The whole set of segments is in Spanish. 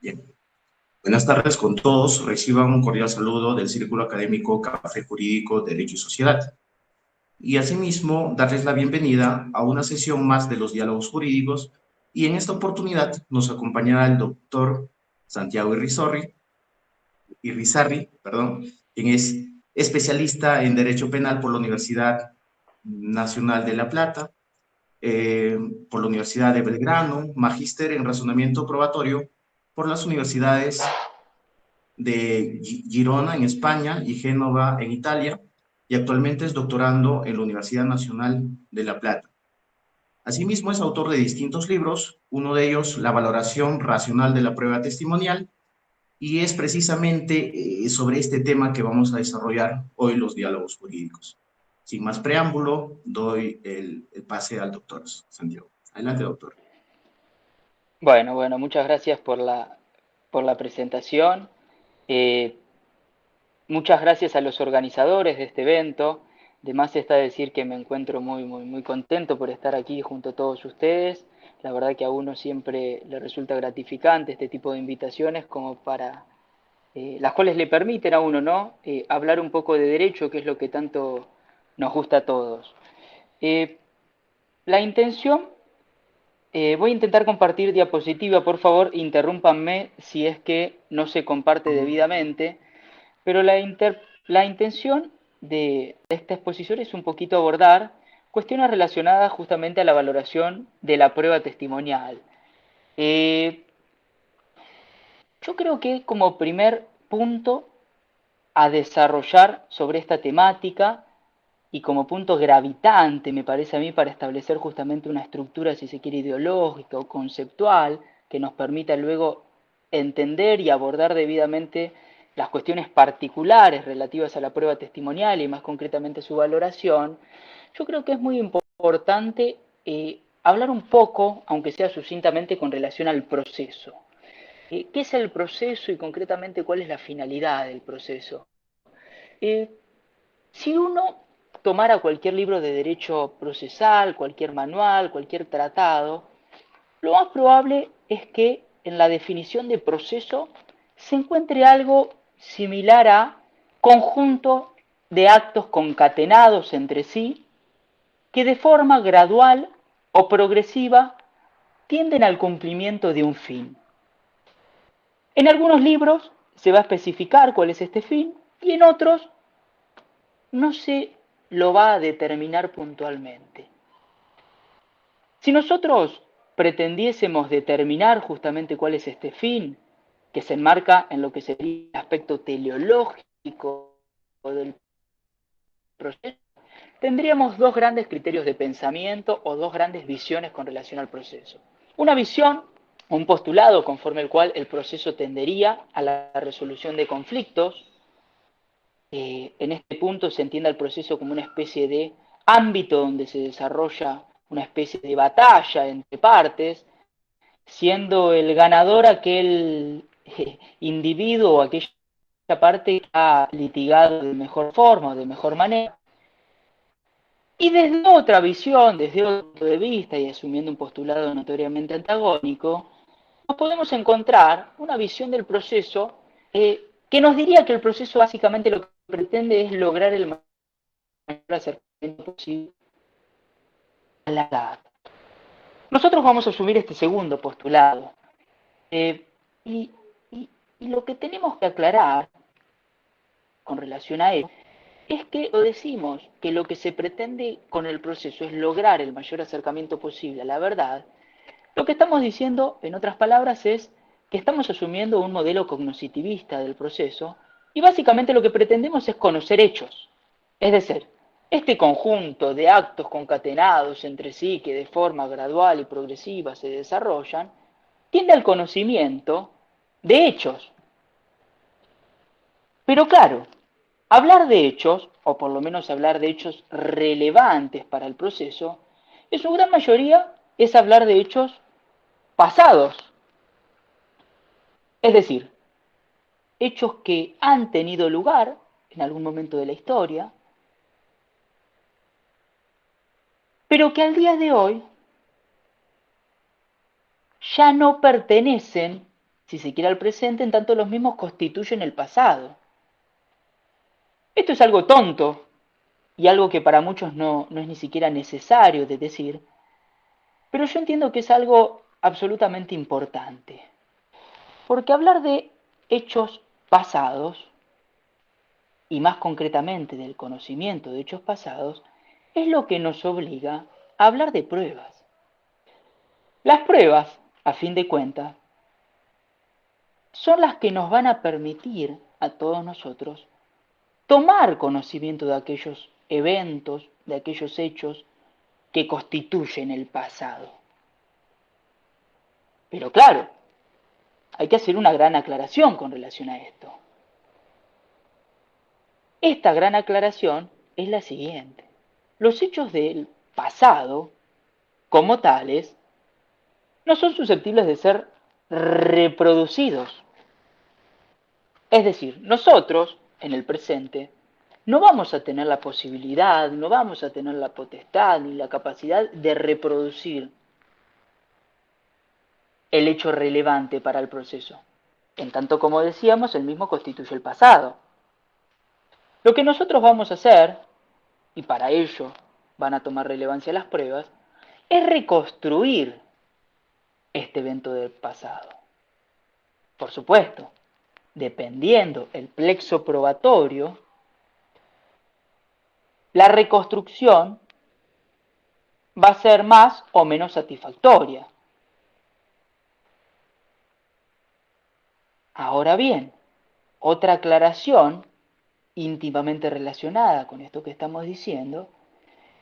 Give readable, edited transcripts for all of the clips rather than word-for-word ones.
Bien, buenas tardes con todos. Reciban un cordial saludo del Círculo Académico Café Jurídico, Derecho y Sociedad. Y asimismo, darles la bienvenida a una sesión más de los diálogos jurídicos. Y en esta oportunidad nos acompañará el doctor Santiago Irrizarri, quien es especialista en Derecho Penal por la Universidad Nacional de La Plata, por la Universidad de Belgrano, magíster en razonamiento probatorio por las universidades de Girona en España y Génova en Italia, y actualmente es doctorando en la Universidad Nacional de La Plata. Asimismo, es autor de distintos libros, uno de ellos, La valoración racional de la prueba testimonial, y es precisamente sobre este tema que vamos a desarrollar hoy los diálogos jurídicos. Sin más preámbulo, doy el pase al doctor Santiago. Adelante, doctor. Bueno, muchas gracias por la presentación. Eh, Muchas gracias a los organizadores de este evento. De más está decir que me encuentro muy contento por estar aquí junto a todos ustedes. La verdad que a uno siempre le resulta gratificante este tipo de invitaciones como para las cuales le permiten a uno, ¿no? Hablar un poco de derecho, que es lo que tanto nos gusta a todos. Eh, la intención Voy a intentar compartir diapositiva, por favor, interrúmpanme si es que no se comparte debidamente, pero la intención de esta exposición es un poquito abordar cuestiones relacionadas justamente a la valoración de la prueba testimonial. Eh, yo creo que como primer punto a desarrollar sobre esta temática y como punto gravitante, me parece a mí, para establecer justamente una estructura, si se quiere, ideológica o conceptual, que nos permita luego entender y abordar debidamente las cuestiones particulares relativas a la prueba testimonial y más concretamente su valoración. Yo creo que es muy importante hablar un poco, aunque sea sucintamente, con relación al proceso. ¿Qué es el proceso y concretamente cuál es la finalidad del proceso? Eh, si uno tomara cualquier libro de derecho procesal, cualquier manual, cualquier tratado, lo más probable es que en la definición de proceso se encuentre algo similar a conjunto de actos concatenados entre sí que de forma gradual o progresiva tienden al cumplimiento de un fin. En algunos libros se va a especificar cuál es este fin y en otros no se lo va a determinar puntualmente. Si nosotros pretendiésemos determinar justamente cuál es este fin, que se enmarca en lo que sería el aspecto teleológico del proceso, tendríamos dos grandes criterios de pensamiento o dos grandes visiones con relación al proceso. Una visión, un postulado conforme el cual el proceso tendería a la resolución de conflictos. En este punto se entiende el proceso como una especie de ámbito donde se desarrolla una especie de batalla entre partes, siendo el ganador aquel individuo o aquella parte que ha litigado de mejor forma o de mejor manera. Y desde otra visión, desde otro punto de vista y asumiendo un postulado notoriamente antagónico, nos podemos encontrar una visión del proceso que nos diría que el proceso básicamente lo que pretende es lograr el mayor acercamiento posible a la verdad. Nosotros vamos a asumir este segundo postulado. Eh, y, y, y lo que tenemos que aclarar con relación a él es que o decimos que lo que se pretende con el proceso es lograr el mayor acercamiento posible a la verdad, lo que estamos diciendo, en otras palabras, es que estamos asumiendo un modelo cognoscitivista del proceso y básicamente lo que pretendemos es conocer hechos. Es decir, este conjunto de actos concatenados entre sí que de forma gradual y progresiva se desarrollan, tiende al conocimiento de hechos. Pero claro, hablar de hechos, o por lo menos hablar de hechos relevantes para el proceso, en su gran mayoría es hablar de hechos pasados, es decir, hechos que han tenido lugar en algún momento de la historia, pero que al día de hoy ya no pertenecen si se quiere, al presente, en tanto los mismos constituyen el pasado. Esto es algo tonto y algo que para muchos no es ni siquiera necesario de decir, pero yo entiendo que es algo absolutamente importante. Porque hablar de hechos pasados, y más concretamente del conocimiento de hechos pasados, es lo que nos obliga a hablar de pruebas. Las pruebas, a fin de cuentas, son las que nos van a permitir a todos nosotros tomar conocimiento de aquellos eventos, de aquellos hechos que constituyen el pasado. Pero claro, hay que hacer una gran aclaración con relación a esto. Esta gran aclaración es la siguiente. Los hechos del pasado, como tales, no son susceptibles de ser reproducidos. Es decir, nosotros, en el presente, no vamos a tener la posibilidad, no vamos a tener la potestad ni la capacidad de reproducir el hecho relevante para el proceso. En tanto, como decíamos, el mismo constituye el pasado. Lo que nosotros vamos a hacer, y para ello van a tomar relevancia las pruebas, es reconstruir este evento del pasado. Por supuesto, dependiendo el plexo probatorio, la reconstrucción va a ser más o menos satisfactoria. Ahora bien, otra aclaración íntimamente relacionada con esto que estamos diciendo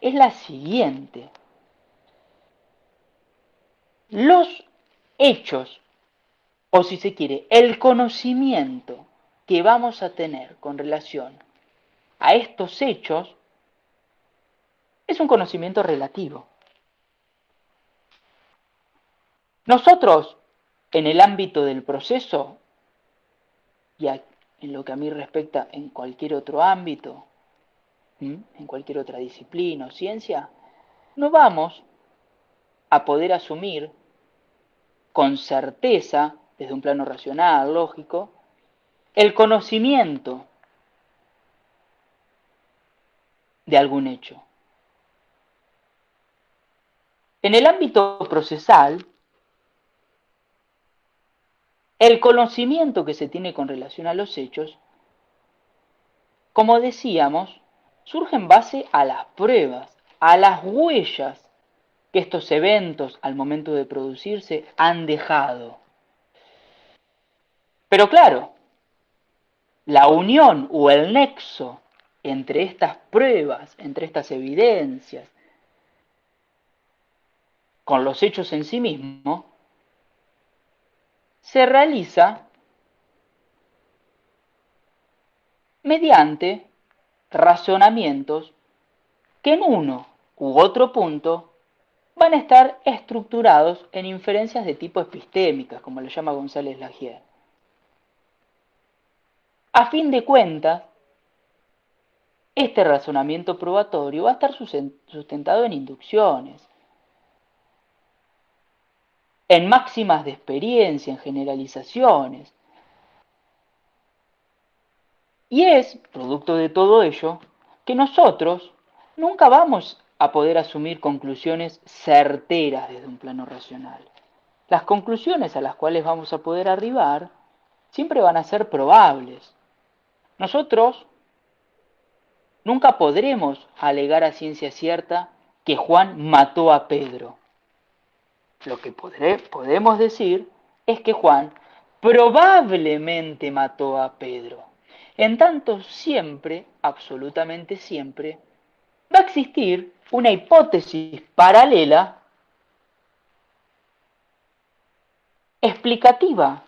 es la siguiente. Los hechos, o si se quiere, el conocimiento que vamos a tener con relación a estos hechos es un conocimiento relativo. Nosotros, en el ámbito del proceso, y en lo que a mí respecta en cualquier otro ámbito, en cualquier otra disciplina o ciencia, no vamos a poder asumir con certeza, desde un plano racional, lógico, el conocimiento de algún hecho. En el ámbito procesal, el conocimiento que se tiene con relación a los hechos, como decíamos, surge en base a las pruebas, a las huellas que estos eventos al momento de producirse han dejado. Pero claro, la unión o el nexo entre estas pruebas, entre estas evidencias, con los hechos en sí mismos, se realiza mediante razonamientos que en uno u otro punto van a estar estructurados en inferencias de tipo epistémicas, como le llama González Lagier. A fin de cuentas, este razonamiento probatorio va a estar sustentado en inducciones, en máximas de experiencia, en generalizaciones. Y es, producto de todo ello, que nosotros nunca vamos a poder asumir conclusiones certeras desde un plano racional. Las conclusiones a las cuales vamos a poder arribar siempre van a ser probables. Nosotros nunca podremos alegar a ciencia cierta que Juan mató a Pedro. Lo que podemos decir es que Juan probablemente mató a Pedro. En tanto, siempre, absolutamente siempre, va a existir una hipótesis paralela explicativa.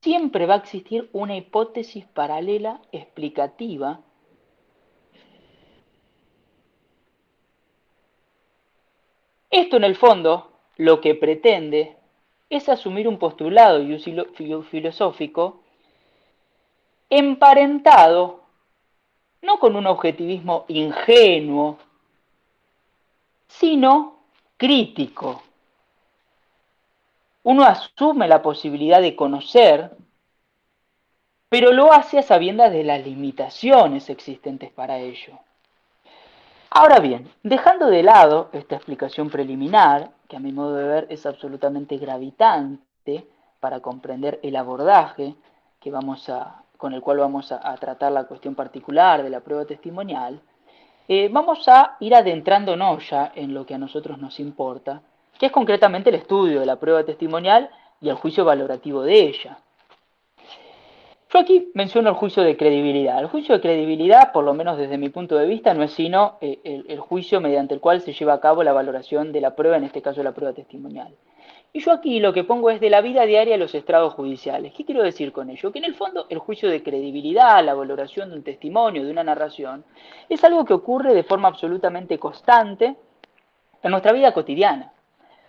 Siempre va a existir una hipótesis paralela explicativa Esto en el fondo lo que pretende es asumir un postulado y un filosófico emparentado no con un objetivismo ingenuo, sino crítico. Uno asume la posibilidad de conocer, pero lo hace a sabiendas de las limitaciones existentes para ello. Ahora bien, dejando de lado esta explicación preliminar, que a mi modo de ver es absolutamente gravitante para comprender el abordaje con el cual vamos a tratar la cuestión particular de la prueba testimonial, vamos a ir adentrándonos ya en lo que a nosotros nos importa, que es concretamente el estudio de la prueba testimonial y el juicio valorativo de ella. Yo aquí menciono el juicio de credibilidad. El juicio de credibilidad, por lo menos desde mi punto de vista, no es sino el juicio mediante el cual se lleva a cabo la valoración de la prueba, en este caso la prueba testimonial. Y yo aquí lo que pongo es de la vida diaria de los estrados judiciales. ¿Qué quiero decir con ello? Que en el fondo el juicio de credibilidad, la valoración de un testimonio, de una narración, es algo que ocurre de forma absolutamente constante en nuestra vida cotidiana.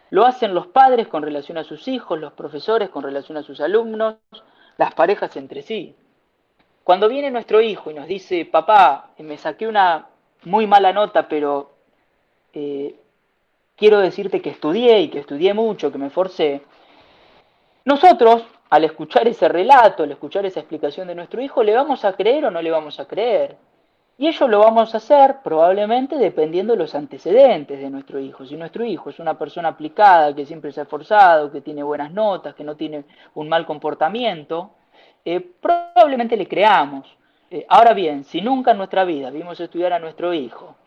Lo hacen los padres con relación a sus hijos, los profesores con relación a sus alumnos, las parejas entre sí. Cuando viene nuestro hijo y nos dice, papá, me saqué una muy mala nota, pero eh, quiero decirte que estudié y que estudié mucho, que me esforcé, nosotros, al escuchar ese relato, al escuchar esa explicación de nuestro hijo, ¿le vamos a creer o no le vamos a creer? Y ello lo vamos a hacer probablemente dependiendo de los antecedentes de nuestro hijo. Si nuestro hijo es una persona aplicada, que siempre se ha esforzado, que tiene buenas notas, que no tiene un mal comportamiento, probablemente le creamos. Ahora bien, si nunca en nuestra vida vimos estudiar a nuestro hijo,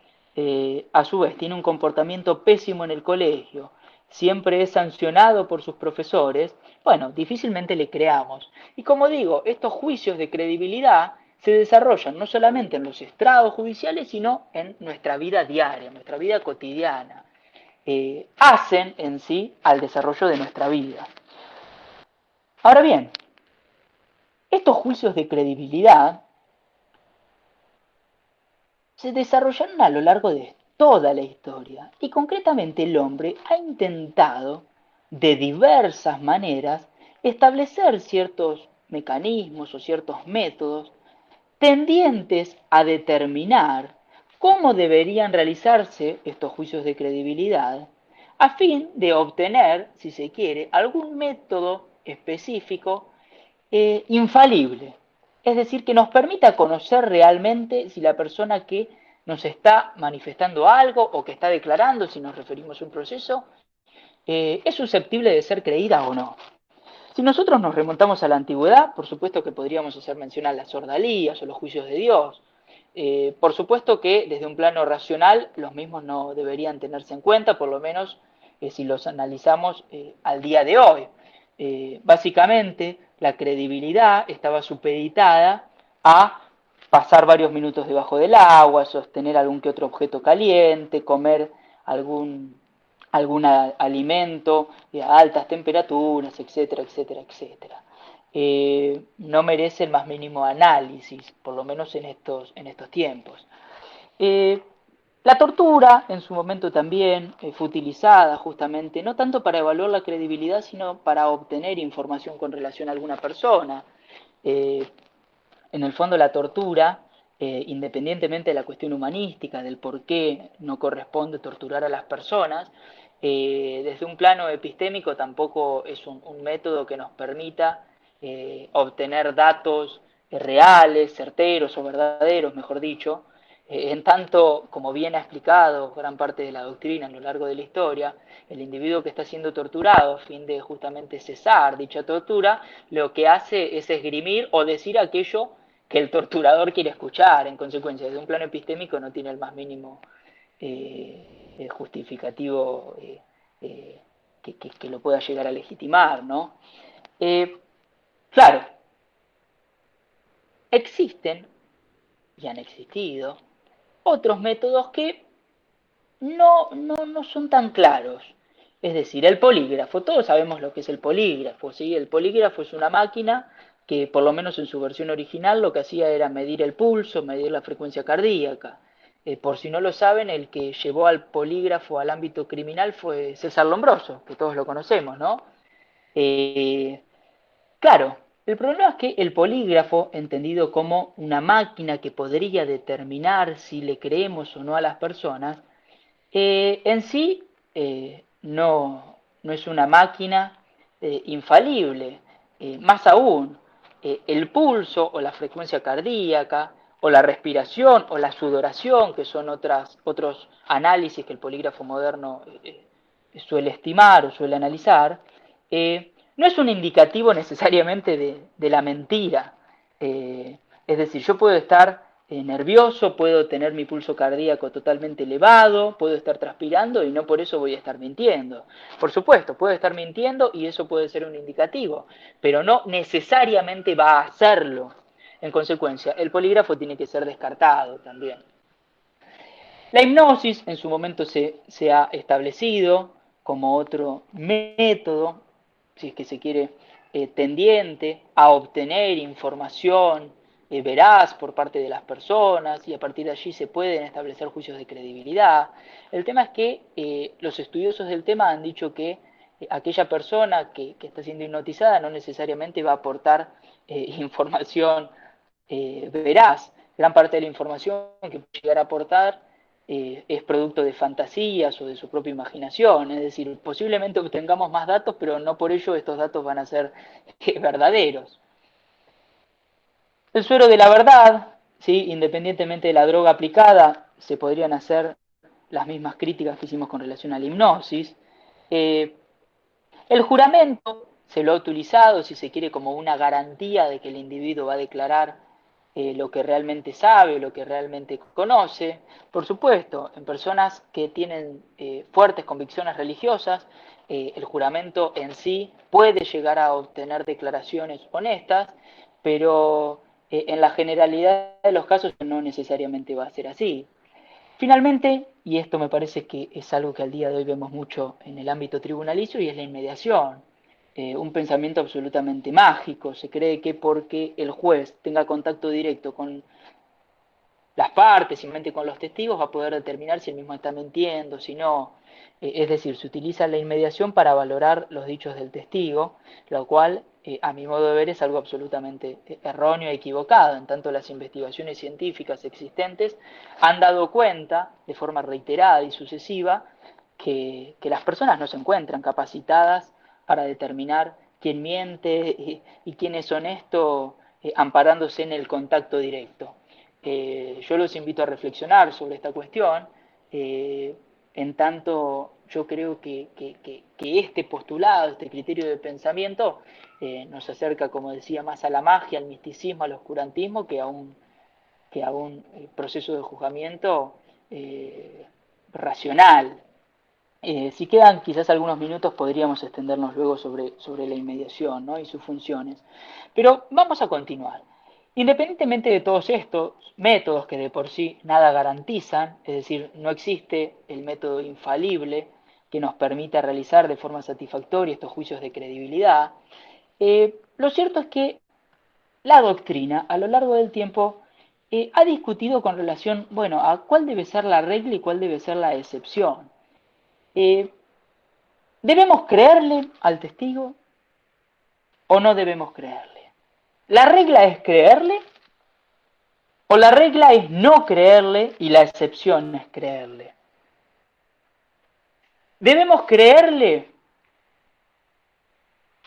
a su vez tiene un comportamiento pésimo en el colegio, siempre es sancionado por sus profesores, bueno, difícilmente le creamos. Y como digo, estos juicios de credibilidad se desarrollan no solamente en los estrados judiciales, sino en nuestra vida diaria, en nuestra vida cotidiana. Hacen en sí al desarrollo de nuestra vida. Ahora bien, estos juicios de credibilidad se desarrollaron a lo largo de toda la historia y concretamente el hombre ha intentado de diversas maneras establecer ciertos mecanismos o ciertos métodos tendientes a determinar cómo deberían realizarse estos juicios de credibilidad a fin de obtener, si se quiere, algún método específico infalible. Es decir, que nos permita conocer realmente si la persona que nos está manifestando algo o que está declarando, si nos referimos a un proceso, es susceptible de ser creída o no. Si nosotros nos remontamos a la antigüedad, por supuesto que podríamos hacer mención a las ordalías o los juicios de Dios. Por supuesto que desde un plano racional los mismos no deberían tenerse en cuenta, por lo menos si los analizamos al día de hoy. Básicamente, la credibilidad estaba supeditada a pasar varios minutos debajo del agua, sostener algún que otro objeto caliente, comer algún alimento a altas temperaturas, etcétera, etcétera, etcétera. No merece el más mínimo análisis, por lo menos en estos tiempos. Eh, la tortura en su momento también fue utilizada justamente no tanto para evaluar la credibilidad, sino para obtener información con relación a alguna persona. Eh, en el fondo la tortura, independientemente de la cuestión humanística, del por qué no corresponde torturar a las personas, desde un plano epistémico tampoco es un método que nos permita obtener datos reales, certeros o verdaderos, mejor dicho, en tanto, como bien ha explicado gran parte de la doctrina a lo largo de la historia, el individuo que está siendo torturado a fin de justamente cesar dicha tortura, lo que hace es esgrimir o decir aquello que el torturador quiere escuchar. En consecuencia, desde un plano epistémico no tiene el más mínimo justificativo que lo pueda llegar a legitimar, ¿no? Claro, existen y han existido otros métodos que no son tan claros. Es decir, el polígrafo, todos sabemos lo que es el polígrafo, ¿sí? El polígrafo es una máquina que, por lo menos en su versión original, lo que hacía era medir el pulso, medir la frecuencia cardíaca. Por si no lo saben, el que llevó al polígrafo al ámbito criminal fue César Lombroso, que todos lo conocemos, ¿no? Eh, Claro, el problema es que el polígrafo, entendido como una máquina que podría determinar si le creemos o no a las personas, en sí no es una máquina infalible. Más aún, el pulso o la frecuencia cardíaca o la respiración o la sudoración, que son otros análisis que el polígrafo moderno suele estimar o suele analizar, no es un indicativo necesariamente de la mentira. Es decir, yo puedo estar nervioso, puedo tener mi pulso cardíaco totalmente elevado, puedo estar transpirando y no por eso voy a estar mintiendo. Por supuesto, puedo estar mintiendo y eso puede ser un indicativo, pero no necesariamente va a hacerlo. En consecuencia, el polígrafo tiene que ser descartado también. La hipnosis en su momento se ha establecido como otro método, si es que se quiere, tendiente a obtener información veraz por parte de las personas y a partir de allí se pueden establecer juicios de credibilidad. El tema es que los estudiosos del tema han dicho que aquella persona que está siendo hipnotizada no necesariamente va a aportar información veraz. Gran parte de la información que puede llegar a aportar es producto de fantasías o de su propia imaginación. Es decir, posiblemente obtengamos más datos, pero no por ello estos datos van a ser verdaderos. El suero de la verdad, ¿sí? Independientemente de la droga aplicada, se podrían hacer las mismas críticas que hicimos con relación a la hipnosis. Eh, el juramento se lo ha utilizado, si se quiere, como una garantía de que el individuo va a declarar lo que realmente sabe, lo que realmente conoce. Por supuesto, en personas que tienen fuertes convicciones religiosas, el juramento en sí puede llegar a obtener declaraciones honestas, pero en la generalidad de los casos no necesariamente va a ser así. Finalmente, y esto me parece que es algo que al día de hoy vemos mucho en el ámbito tribunalicio, y es la inmediación. Un pensamiento absolutamente mágico. Se cree que porque el juez tenga contacto directo con las partes, simplemente con los testigos, va a poder determinar si el mismo está mintiendo, si no. Es decir, se utiliza la inmediación para valorar los dichos del testigo, lo cual, a mi modo de ver, es algo absolutamente erróneo e equivocado. En tanto, las investigaciones científicas existentes han dado cuenta, de forma reiterada y sucesiva, que las personas no se encuentran capacitadas para determinar quién miente y quién es honesto amparándose en el contacto directo. Yo los invito a reflexionar sobre esta cuestión, eh, en tanto yo creo que este postulado, este criterio de pensamiento, nos acerca, como decía, más a la magia, al misticismo, al oscurantismo, que a un proceso de juzgamiento racional. Si quedan quizás algunos minutos podríamos extendernos luego sobre la inmediación, ¿no? Y sus funciones. Pero vamos a continuar. Independientemente de todos estos métodos que de por sí nada garantizan, es decir, no existe el método infalible que nos permita realizar de forma satisfactoria estos juicios de credibilidad, lo cierto es que la doctrina a lo largo del tiempo ha discutido con relación, bueno, a cuál debe ser la regla y cuál debe ser la excepción. Eh, ¿Debemos creerle al testigo o no debemos creerle? ¿La regla es creerle o la regla es no creerle y la excepción es creerle? ¿Debemos creerle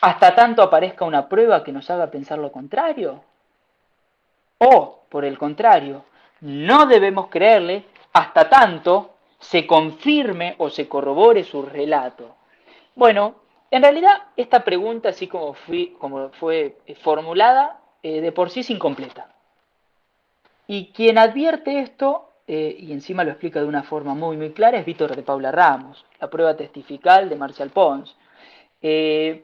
hasta tanto aparezca una prueba que nos haga pensar lo contrario? ¿O, por el contrario, no debemos creerle hasta tanto se confirme o se corrobore su relato? Bueno, en realidad esta pregunta, así como fue formulada, de por sí es incompleta. Y quien advierte esto, y encima lo explica de una forma muy clara, es Víctor de Paula Ramos, la prueba testifical de Marcial Pons.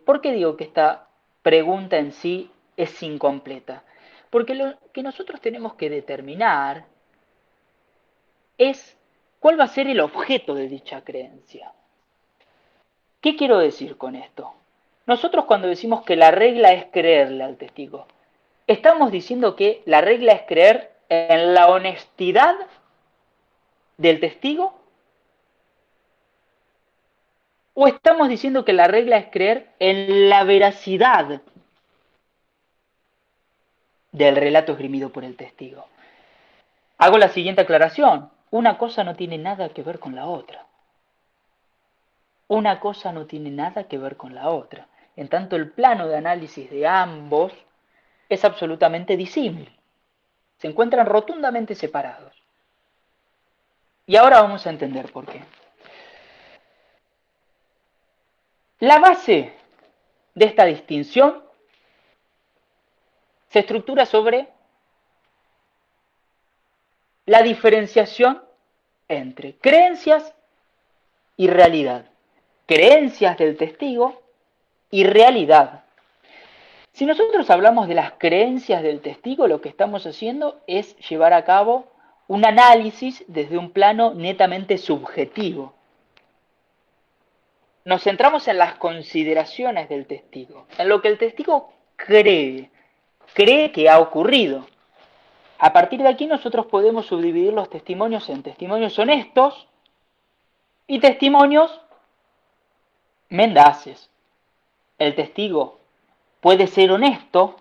¿Por qué digo que esta pregunta en sí es incompleta? Porque lo que nosotros tenemos que determinar es cuál va a ser el objeto de dicha creencia. ¿Qué quiero decir con esto? Nosotros cuando decimos que la regla es creerle al testigo, ¿estamos diciendo que la regla es creer en la honestidad del testigo? ¿O estamos diciendo que la regla es creer en la veracidad del relato esgrimido por el testigo? Hago la siguiente aclaración. Una cosa no tiene nada que ver con la otra. Una cosa no tiene nada que ver con la otra. en tanto el plano de análisis de ambos es absolutamente disímil. Se encuentran rotundamente separados. Y ahora vamos a entender por qué. La base de esta distinción se estructura sobre la diferenciación entre creencias y realidad. Creencias del testigo y realidad. Si nosotros hablamos de las creencias del testigo, lo que estamos haciendo es llevar a cabo un análisis desde un plano netamente subjetivo. Nos centramos en las consideraciones del testigo, en lo que el testigo cree que ha ocurrido. A partir de aquí nosotros podemos subdividir los testimonios en testimonios honestos y testimonios mendaces. El testigo puede ser honesto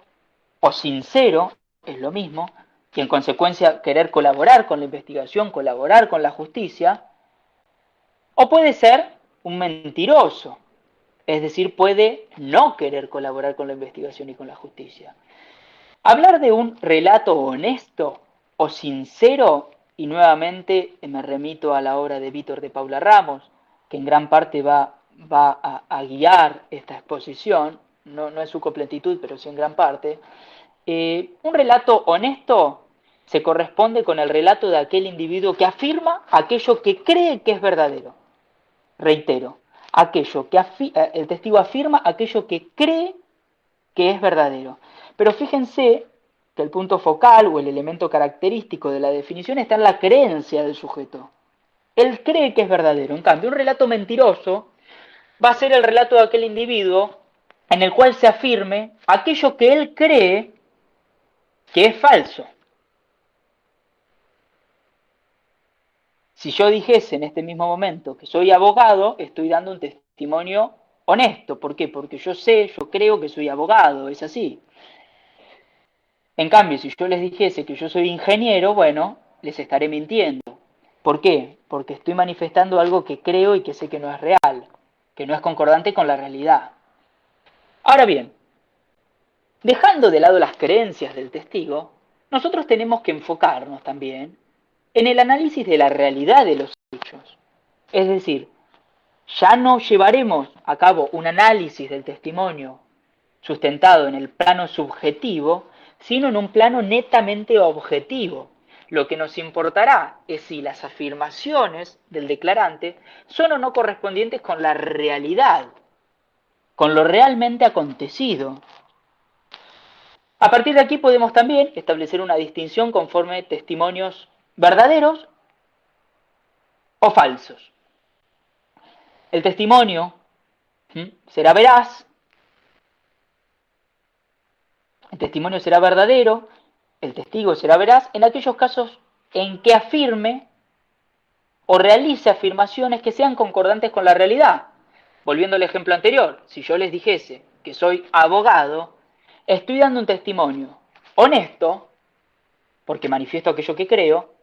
o sincero, es lo mismo, y en consecuencia querer colaborar con la investigación, colaborar con la justicia, o puede ser un mentiroso, es decir, puede no querer colaborar con la investigación y con la justicia. Hablar de un relato honesto o sincero, y nuevamente me remito a la obra de Vítor de Paula Ramos, que en gran parte va a guiar esta exposición, no en su completitud, pero sí en gran parte. Un relato honesto se corresponde con el relato de aquel individuo que afirma aquello que cree que es verdadero. Reitero, el testigo afirma aquello que cree que es verdadero. Pero fíjense que el punto focal o el elemento característico de la definición está en la creencia del sujeto. Él cree que es verdadero. En cambio, un relato mentiroso va a ser el relato de aquel individuo en el cual se afirme aquello que él cree que es falso. Si yo dijese en este mismo momento que soy abogado, estoy dando un testimonio honesto. ¿Por qué? Porque yo creo que soy abogado, es así. En cambio, si yo les dijese que yo soy ingeniero, bueno, les estaré mintiendo. ¿Por qué? Porque estoy manifestando algo que creo y que sé que no es real, que no es concordante con la realidad. Ahora bien, dejando de lado las creencias del testigo, nosotros tenemos que enfocarnos también en el análisis de la realidad de los hechos. Es decir, ya no llevaremos a cabo un análisis del testimonio sustentado en el plano subjetivo, sino en un plano netamente objetivo. Lo que nos importará es si las afirmaciones del declarante son o no correspondientes con la realidad, con lo realmente acontecido. A partir de aquí podemos también establecer una distinción conforme testimonios verdaderos o falsos. El testimonio será veraz, el testimonio será verdadero, el testigo será veraz en aquellos casos en que afirme o realice afirmaciones que sean concordantes con la realidad. Volviendo al ejemplo anterior, si yo les dijese que soy abogado, estoy dando un testimonio honesto, porque manifiesto aquello que creo,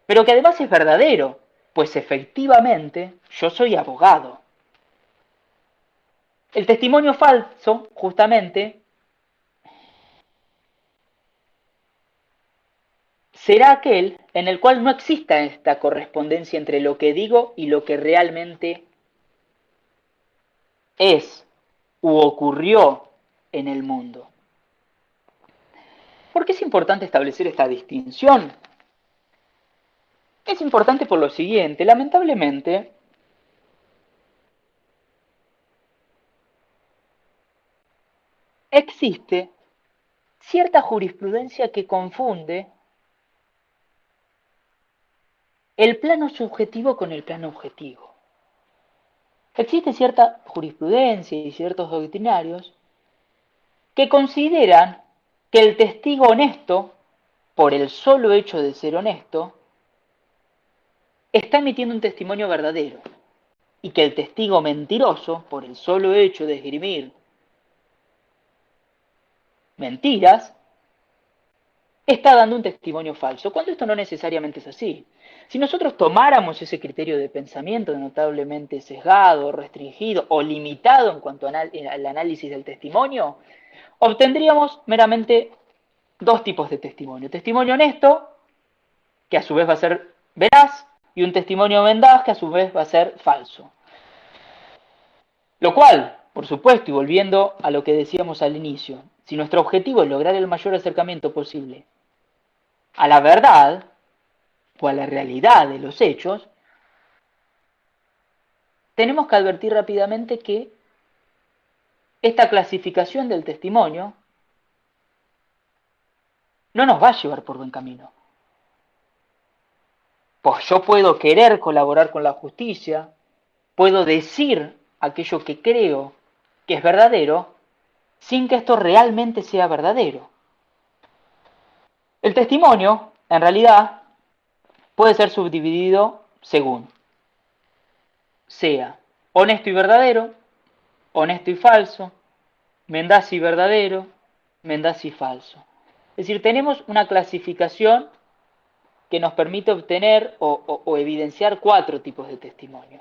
pero que además es verdadero, pues efectivamente yo soy abogado. El testimonio falso, justamente, será aquel en el cual no exista esta correspondencia entre lo que digo y lo que realmente es u ocurrió en el mundo. ¿Por qué es importante establecer esta distinción? Es importante por lo siguiente, lamentablemente, existe cierta jurisprudencia que confunde el plano subjetivo con el plano objetivo. Existe cierta jurisprudencia y ciertos doctrinarios que consideran que el testigo honesto, por el solo hecho de ser honesto, está emitiendo un testimonio verdadero, y que el testigo mentiroso, por el solo hecho de esgrimir mentiras, está dando un testimonio falso, cuando esto no necesariamente es así. Si nosotros tomáramos ese criterio de pensamiento notablemente sesgado, restringido o limitado en cuanto al análisis del testimonio, obtendríamos meramente dos tipos de testimonio. Testimonio honesto, que a su vez va a ser veraz, y un testimonio mendaz, que a su vez va a ser falso. Lo cual, por supuesto, y volviendo a lo que decíamos al inicio, si nuestro objetivo es lograr el mayor acercamiento posible a la verdad o a la realidad de los hechos, tenemos que advertir rápidamente que esta clasificación del testimonio no nos va a llevar por buen camino. Pues yo puedo querer colaborar con la justicia, puedo decir aquello que creo que es verdadero, sin que esto realmente sea verdadero. El testimonio, en realidad, puede ser subdividido según sea honesto y verdadero, honesto y falso, mendaz y verdadero, mendaz y falso. Es decir, tenemos una clasificación que nos permite obtener o evidenciar 4 tipos de testimonio.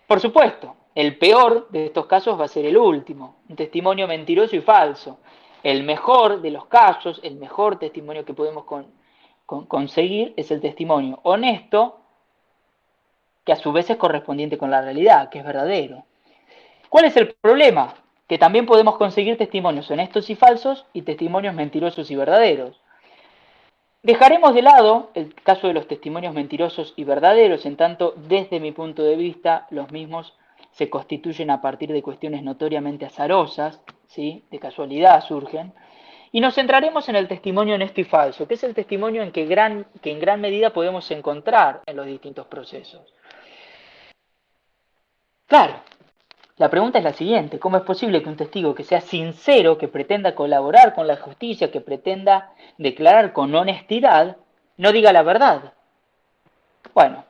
Por supuesto, el peor de estos casos va a ser el último, un testimonio mentiroso y falso. El mejor de los casos, el mejor testimonio que podemos conseguir es el testimonio honesto, que a su vez es correspondiente con la realidad, que es verdadero. ¿Cuál es el problema? Que también podemos conseguir testimonios honestos y falsos y testimonios mentirosos y verdaderos. Dejaremos de lado el caso de los testimonios mentirosos y verdaderos, en tanto, desde mi punto de vista, los mismos se constituyen a partir de cuestiones notoriamente azarosas, ¿sí? De casualidad surgen, y nos centraremos en el testimonio honesto y falso, que es el testimonio que en gran medida podemos encontrar en los distintos procesos. Claro, la pregunta es la siguiente: ¿cómo es posible que un testigo que sea sincero, que pretenda colaborar con la justicia, que pretenda declarar con honestidad, no diga la verdad? Bueno,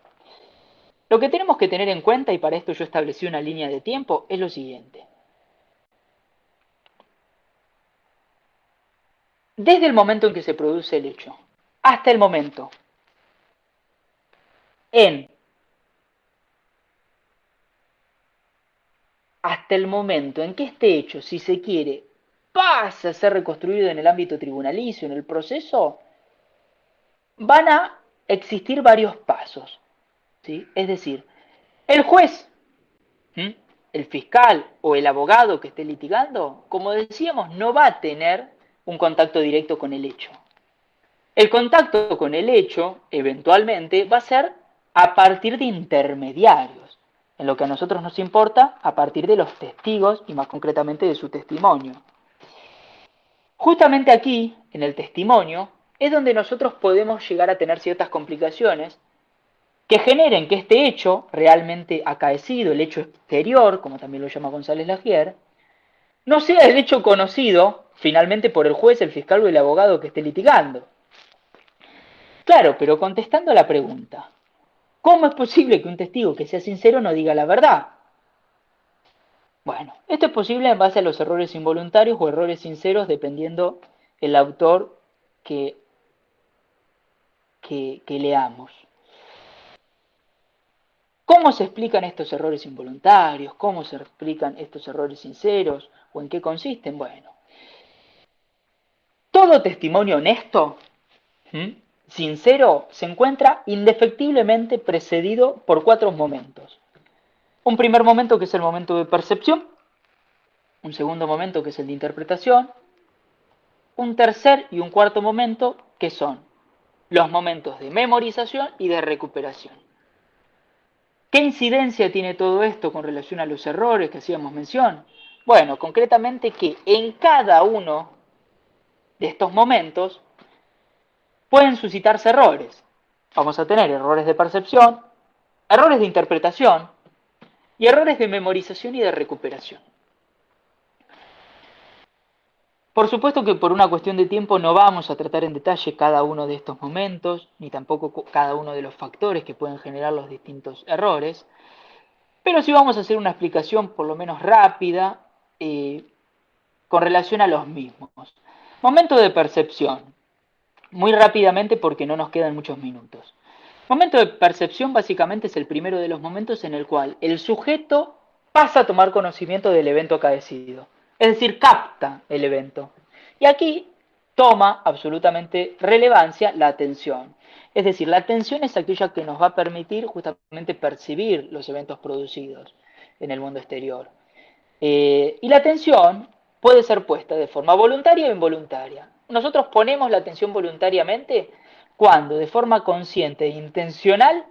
lo que tenemos que tener en cuenta, y para esto yo establecí una línea de tiempo, es lo siguiente. Desde el momento en que se produce el hecho, hasta el momento en que este hecho, si se quiere, pasa a ser reconstruido en el ámbito tribunalicio, en el proceso, van a existir varios pasos, ¿sí? Es decir, el juez, el fiscal o el abogado que esté litigando, como decíamos, no va a tener un contacto directo con el hecho. El contacto con el hecho, eventualmente, va a ser a partir de intermediarios. En lo que a nosotros nos importa, a partir de los testigos y más concretamente de su testimonio. Justamente aquí, en el testimonio, es donde nosotros podemos llegar a tener ciertas complicaciones que generen que este hecho realmente acaecido, el hecho exterior, como también lo llama González Lagier, no sea el hecho conocido finalmente por el juez, el fiscal o el abogado que esté litigando. Claro, pero contestando a la pregunta, ¿cómo es posible que un testigo que sea sincero no diga la verdad? Bueno, esto es posible en base a los errores involuntarios o errores sinceros, dependiendo el autor que leamos. ¿Cómo se explican estos errores involuntarios? ¿Cómo se explican estos errores sinceros? ¿O en qué consisten? Bueno, todo testimonio honesto, sincero, se encuentra indefectiblemente precedido por 4 momentos. Un primer momento que es el momento de percepción, un segundo momento que es el de interpretación, un tercer y un cuarto momento que son los momentos de memorización y de recuperación. ¿Qué incidencia tiene todo esto con relación a los errores que hacíamos mención? Bueno, concretamente que en cada uno de estos momentos pueden suscitarse errores. Vamos a tener errores de percepción, errores de interpretación y errores de memorización y de recuperación. Por supuesto que por una cuestión de tiempo no vamos a tratar en detalle cada uno de estos momentos, ni tampoco cada uno de los factores que pueden generar los distintos errores, pero sí vamos a hacer una explicación por lo menos rápida con relación a los mismos. Momento de percepción. muy rápidamente porque no nos quedan muchos minutos. Momento de percepción básicamente es el primero de los momentos en el cual el sujeto pasa a tomar conocimiento del evento acaecido, es decir, capta el evento. Y aquí toma absolutamente relevancia la atención. Es decir, la atención es aquella que nos va a permitir justamente percibir los eventos producidos en el mundo exterior. Y la atención puede ser puesta de forma voluntaria o involuntaria. Nosotros ponemos la atención voluntariamente cuando de forma consciente e intencional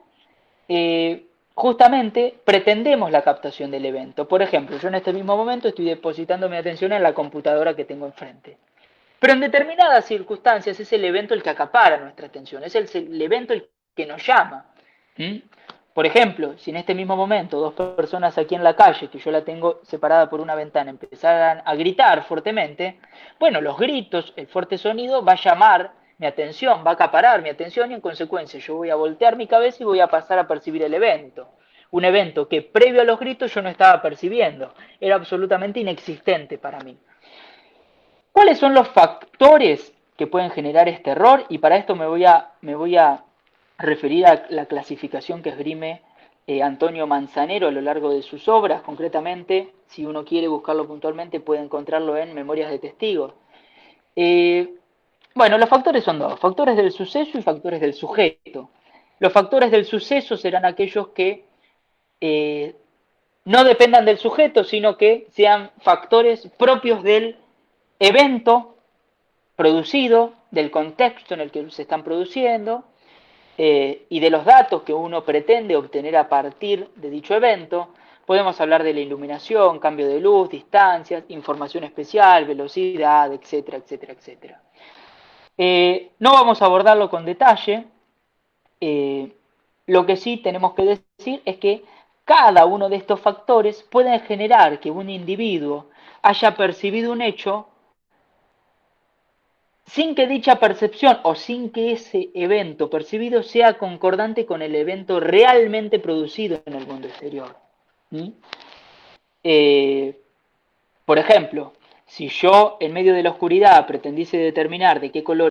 justamente pretendemos la captación del evento. Por ejemplo, yo en este mismo momento estoy depositando mi atención en la computadora que tengo enfrente. Pero en determinadas circunstancias es el evento el que acapara nuestra atención, es el evento el que nos llama. ¿Mm? Por ejemplo, si en este mismo momento dos personas aquí en la calle, que yo la tengo separada por una ventana, empezaran a gritar fuertemente, bueno, los gritos, el fuerte sonido va a llamar mi atención, va a acaparar mi atención y en consecuencia yo voy a voltear mi cabeza y voy a pasar a percibir el evento. Un evento que previo a los gritos yo no estaba percibiendo, era absolutamente inexistente para mí. ¿Cuáles son los factores que pueden generar este error? Y para esto me voy a referir a la clasificación que esgrime Antonio Manzanero a lo largo de sus obras. Concretamente, si uno quiere buscarlo puntualmente, puede encontrarlo en Memorias de Testigos. Eh, bueno, los factores son dos, factores del suceso y factores del sujeto. Los factores del suceso serán aquellos que eh, no dependan del sujeto, sino que sean factores propios del evento producido, del contexto en el que se están produciendo y de los datos que uno pretende obtener a partir de dicho evento. Podemos hablar de la iluminación, cambio de luz, distancias, información especial, velocidad, etcétera, etcétera, etcétera. No vamos a abordarlo con detalle. Lo que sí tenemos que decir es que cada uno de estos factores puede generar que un individuo haya percibido un hecho sin que dicha percepción o sin que ese evento percibido sea concordante con el evento realmente producido en el mundo exterior. ¿Mm? Eh, por ejemplo, si yo en medio de la oscuridad pretendiese determinar de qué color